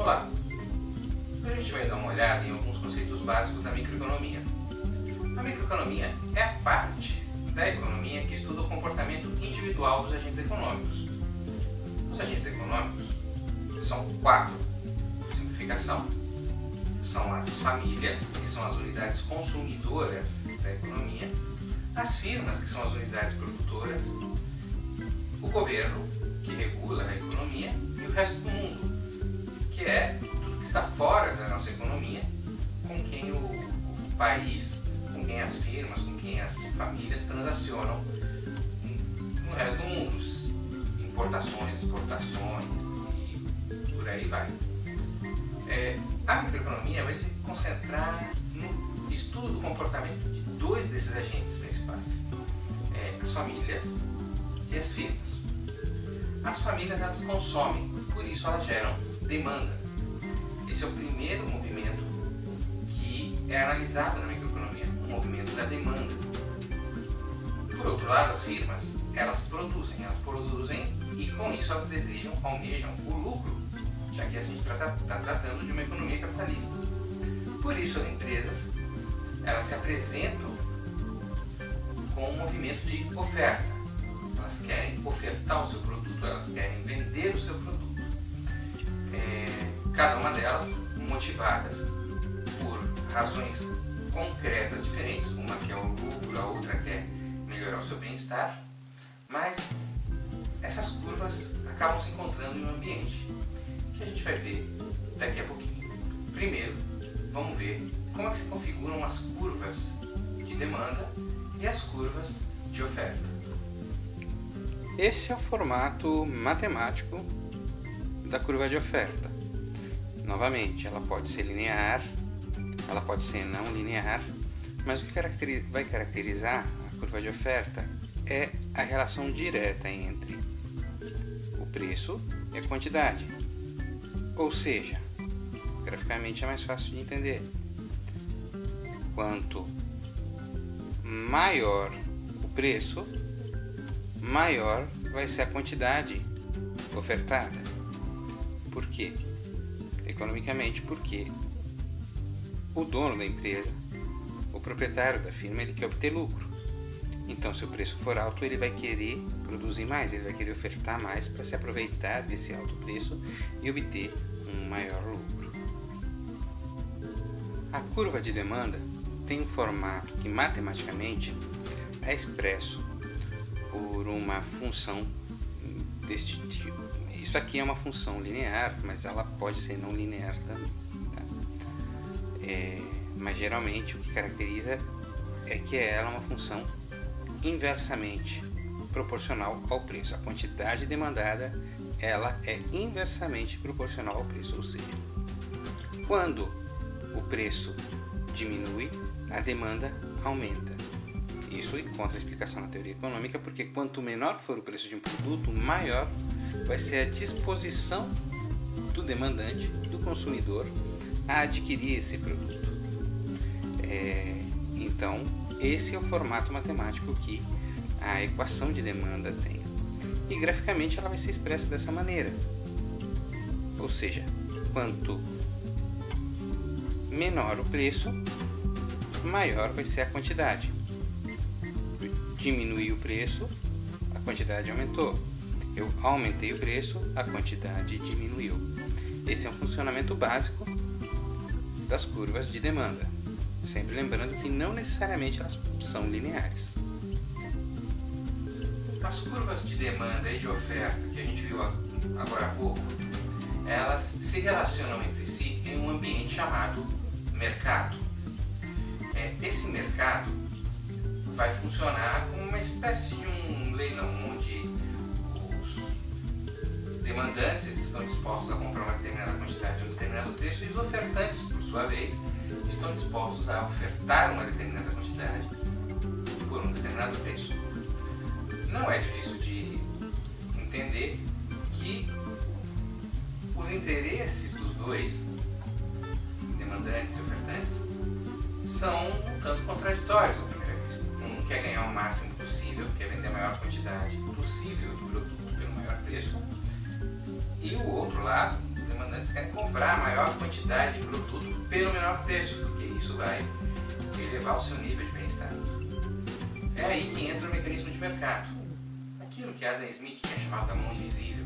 Olá! Hoje a gente vai dar uma olhada em alguns conceitos básicos da microeconomia. A microeconomia é a parte da economia que estuda o comportamento individual dos agentes econômicos. Os agentes econômicos são 4, por simplificação. São as famílias, que são as unidades consumidoras da economia, as firmas, que são as unidades produtoras, o governo, que regula a economia, e o resto do mundo, que é tudo que está fora da nossa economia, com quem o país, com quem as firmas, com quem as famílias transacionam no resto do mundo, importações, exportações e por aí vai. A microeconomia vai se concentrar no estudo do comportamento de 2 desses agentes principais, as famílias e as firmas. As famílias, elas consomem, por isso elas geram demanda. Esse é o primeiro movimento que é analisado na microeconomia, o movimento da demanda. Por outro lado, as firmas, elas produzem e com isso elas almejam o lucro, já que a gente está tratando de uma economia capitalista. Por isso as empresas, elas se apresentam com um movimento de oferta. Elas querem ofertar o seu produto, elas querem vender o seu produto. Cada uma delas motivadas por razões concretas diferentes, uma quer o lucro, a outra quer melhorar o seu bem-estar, mas essas curvas acabam se encontrando em um ambiente que a gente vai ver daqui a pouquinho. Primeiro, vamos ver como é que se configuram as curvas de demanda e as curvas de oferta. Esse é o formato matemático da curva de oferta. Novamente, ela pode ser linear, ela pode ser não linear, mas o que vai caracterizar a curva de oferta é a relação direta entre o preço e a quantidade. Ou seja, graficamente é mais fácil de entender. Quanto maior o preço, maior vai ser a quantidade ofertada. Por quê? Economicamente, porque o dono da empresa, o proprietário da firma, ele quer obter lucro. Então, se o preço for alto, ele vai querer produzir mais, ele vai querer ofertar mais para se aproveitar desse alto preço e obter um maior lucro. A curva de demanda tem um formato que matematicamente é expresso por uma função deste tipo. Isso aqui é uma função linear, mas ela pode ser não linear também. Tá? Mas geralmente o que caracteriza é que ela é uma função inversamente proporcional ao preço. A quantidade demandada, ela é inversamente proporcional ao preço, ou seja, quando o preço diminui, a demanda aumenta. Isso encontra explicação na teoria econômica, porque quanto menor for o preço de um produto, maior vai ser a disposição do demandante, do consumidor, a adquirir esse produto. Então, esse é o formato matemático que a equação de demanda tem. E graficamente ela vai ser expressa dessa maneira. Ou seja, quanto menor o preço, maior vai ser a quantidade. Diminuí o preço, a quantidade aumentou. Eu aumentei o preço, a quantidade diminuiu. Esse é um funcionamento básico das curvas de demanda. Sempre lembrando que não necessariamente elas são lineares. As curvas de demanda e de oferta que a gente viu agora há pouco, elas se relacionam entre si em um ambiente chamado mercado. Esse mercado vai funcionar como uma espécie de um leilão, onde os demandantes estão dispostos a comprar uma determinada quantidade de um determinado preço e os ofertantes, por sua vez, estão dispostos a ofertar uma determinada quantidade por um determinado preço. Não é difícil de entender que os interesses dos dois, demandantes e ofertantes, são um tanto contraditórios à primeira vista. Um quer ganhar o máximo possível, quer vender a maior quantidade possível de produto pelo maior preço, E o outro lado, os demandantes querem comprar a maior quantidade de produto pelo menor preço, porque isso vai elevar o seu nível de bem-estar. É aí que entra o mecanismo de mercado. Aquilo que Adam Smith tinha chamado da mão invisível.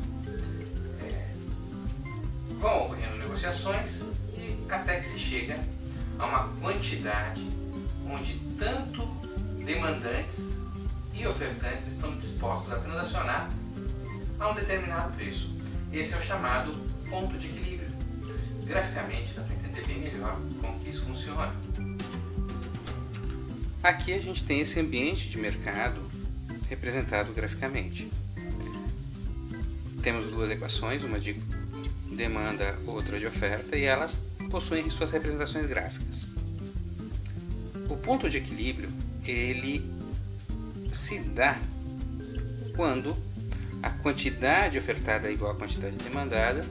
Vão ocorrendo negociações e até que se chega a uma quantidade onde tanto demandantes e ofertantes estão dispostos a transacionar a um determinado preço. Esse é o chamado ponto de equilíbrio. Graficamente dá para entender bem melhor como que isso funciona. Aqui a gente tem esse ambiente de mercado representado graficamente. Temos duas equações, uma de demanda, outra de oferta, e elas possuem suas representações gráficas. O ponto de equilíbrio, ele se dá quando a quantidade ofertada é igual à quantidade demandada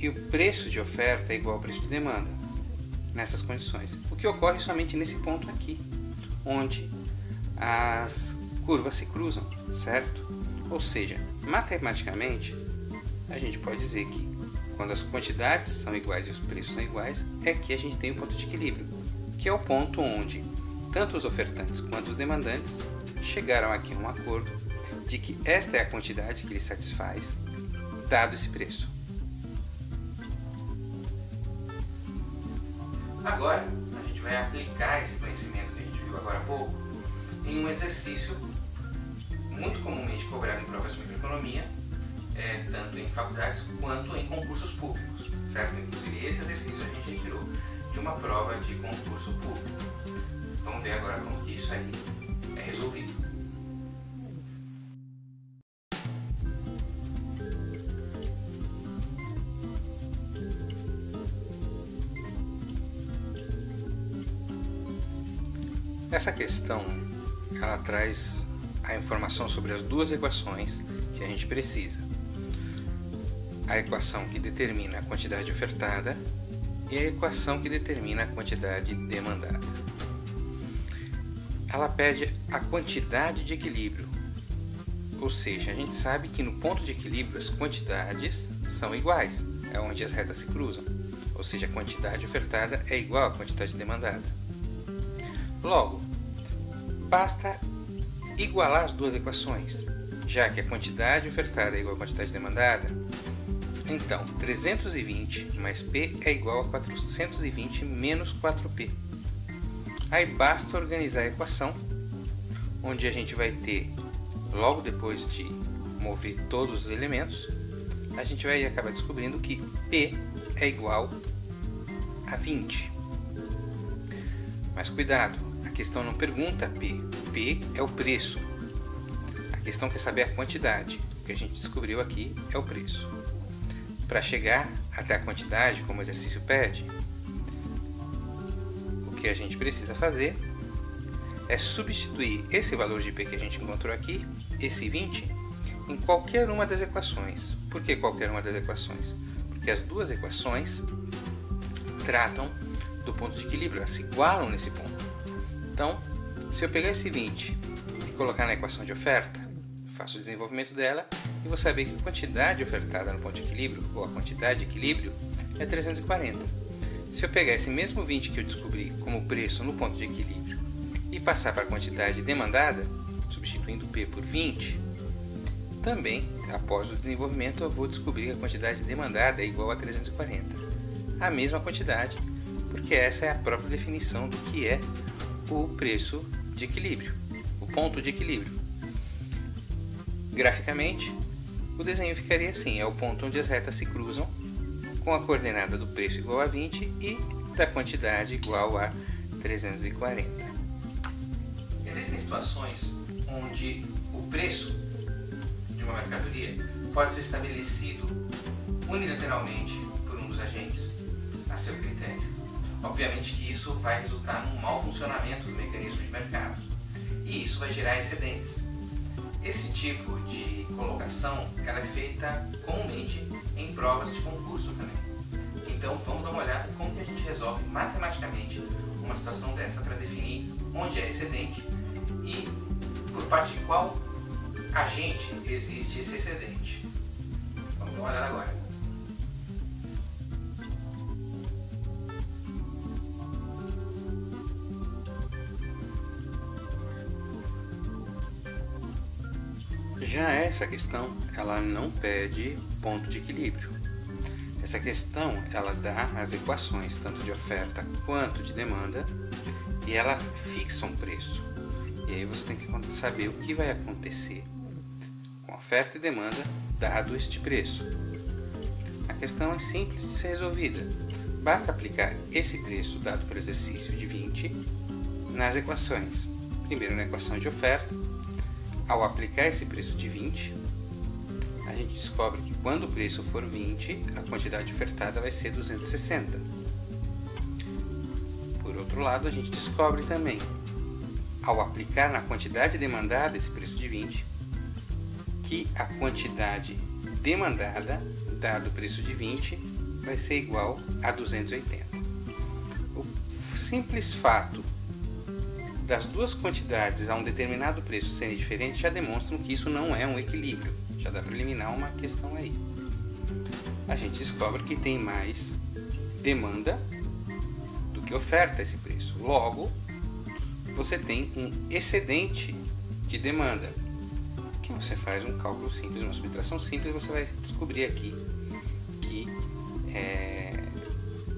e o preço de oferta é igual ao preço de demanda, nessas condições. O que ocorre somente nesse ponto aqui, onde as curvas se cruzam, certo? Ou seja, matematicamente, a gente pode dizer que quando as quantidades são iguais e os preços são iguais, é que a gente tem o ponto de equilíbrio, que é o ponto onde tanto os ofertantes quanto os demandantes chegaram aqui a um acordo de que esta é a quantidade que lhes satisfaz, dado esse preço. Agora, a gente vai aplicar esse conhecimento que a gente viu agora há pouco em um exercício muito comumente cobrado em provas de microeconomia, tanto em faculdades quanto em concursos públicos, certo? Inclusive esse exercício a gente retirou de uma prova de concurso público. Vamos ver agora como que isso aí é resolvido. Essa questão, ela traz a informação sobre as duas equações que a gente precisa. A equação que determina a quantidade ofertada e a equação que determina a quantidade demandada. Ela pede a quantidade de equilíbrio, ou seja, a gente sabe que no ponto de equilíbrio as quantidades são iguais, é onde as retas se cruzam, ou seja, a quantidade ofertada é igual à quantidade demandada. Logo, basta igualar as duas equações, já que a quantidade ofertada é igual à quantidade demandada. Então, 320 mais P é igual a 420 menos 4P. Aí basta organizar a equação, onde a gente vai ter, logo depois de mover todos os elementos, a gente vai acabar descobrindo que P é igual a 20. Mas cuidado, a questão não pergunta P. P é o preço. A questão quer saber a quantidade. O que a gente descobriu aqui é o preço. Para chegar até a quantidade, como o exercício pede, o que a gente precisa fazer é substituir esse valor de P que a gente encontrou aqui, esse 20, em qualquer uma das equações. Por que qualquer uma das equações? Porque as duas equações tratam do ponto de equilíbrio, elas se igualam nesse ponto. Então, se eu pegar esse 20 e colocar na equação de oferta, faço o desenvolvimento dela e vou saber que a quantidade ofertada no ponto de equilíbrio, ou a quantidade de equilíbrio, é 340. Se eu pegar esse mesmo 20 que eu descobri como preço no ponto de equilíbrio e passar para a quantidade demandada, substituindo P por 20, também, após o desenvolvimento, eu vou descobrir que a quantidade demandada é igual a 340. A mesma quantidade, porque essa é a própria definição do que é o preço de equilíbrio, o ponto de equilíbrio. Graficamente, o desenho ficaria assim, é o ponto onde as retas se cruzam, com a coordenada do preço igual a 20 e da quantidade igual a 340. Existem situações onde o preço de uma mercadoria pode ser estabelecido unilateralmente por um dos agentes a seu critério. Obviamente que isso vai resultar num mau funcionamento do mecanismo de mercado e isso vai gerar excedentes. Esse tipo de colocação ela é feita comumente em provas de concurso também. Então vamos dar uma olhada em como que a gente resolve matematicamente uma situação dessa para definir onde é excedente e por parte de qual agente existe esse excedente. Dá uma olhada agora. Já essa questão, ela não pede ponto de equilíbrio. Essa questão, ela dá as equações, tanto de oferta quanto de demanda, e ela fixa um preço. E aí você tem que saber o que vai acontecer com oferta e demanda, dado este preço. A questão é simples de ser resolvida. Basta aplicar esse preço dado pelo exercício de 20 nas equações. Primeiro na equação de oferta. Ao aplicar esse preço de 20, a gente descobre que quando o preço for 20, a quantidade ofertada vai ser 260. Por outro lado, a gente descobre também, ao aplicar na quantidade demandada esse preço de 20, que a quantidade demandada, dado o preço de 20, vai ser igual a 280. O simples fato das duas quantidades a um determinado preço serem diferentes já demonstram que isso não é um equilíbrio. Já dá para eliminar uma questão aí. A gente descobre que tem mais demanda do que oferta esse preço. Logo, você tem um excedente de demanda. Que você faz um cálculo simples, uma subtração simples, você vai descobrir aqui que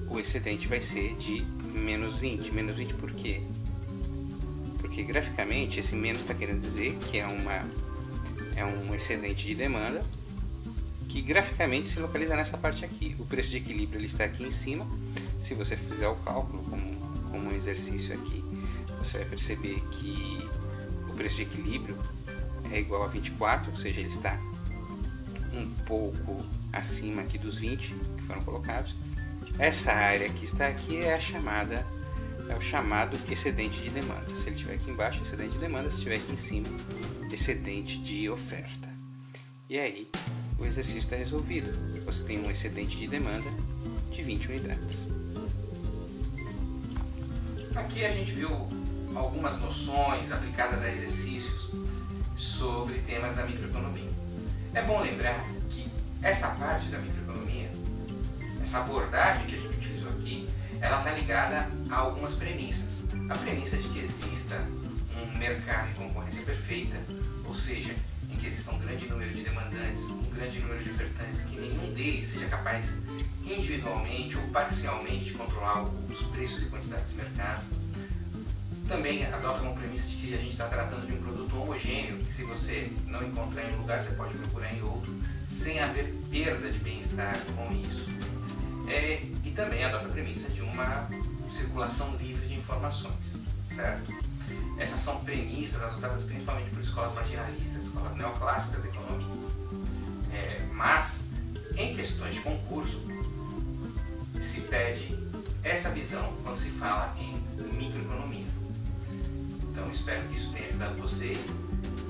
o excedente vai ser de menos 20. Menos 20 por quê? Porque graficamente esse menos está querendo dizer que é um excedente de demanda que graficamente se localiza nessa parte aqui. O preço de equilíbrio ele está aqui em cima. Se você fizer o cálculo como um exercício aqui, você vai perceber que o preço de equilíbrio é igual a 24, ou seja, ele está um pouco acima aqui dos 20 que foram colocados. Essa área que está aqui é o chamado excedente de demanda. Se ele estiver aqui embaixo, excedente de demanda. Se estiver aqui em cima, excedente de oferta. E aí, o exercício está resolvido. Você tem um excedente de demanda de 20 unidades. Aqui a gente viu algumas noções aplicadas a exercícios sobre temas da microeconomia. É bom lembrar que essa parte da microeconomia, essa abordagem que a gente utilizou aqui, ela está ligada a algumas premissas. A premissa de que exista um mercado em concorrência perfeita, ou seja, em que exista um grande número de demandantes, um grande número de ofertantes, que nenhum deles seja capaz individualmente ou parcialmente de controlar os preços e quantidades do mercado. Também adota uma premissa de que a gente está tratando de um produto homogêneo, que se você não encontrar em um lugar, você pode procurar em outro, sem haver perda de bem-estar com isso. E também adota a premissa de uma circulação livre de informações, certo? Essas são premissas adotadas principalmente por escolas marginalistas, escolas neoclássicas da economia. Mas, em questões de concurso, se pede essa visão quando se fala em microeconomia. Então, espero que isso tenha ajudado vocês.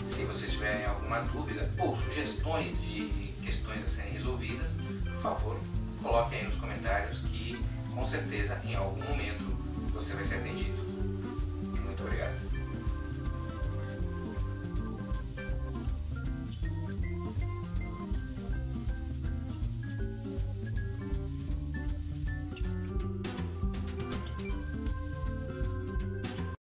Se vocês tiverem alguma dúvida ou sugestões de questões a serem resolvidas, por favor, coloque aí nos comentários que com certeza em algum momento você vai ser atendido. Muito obrigado.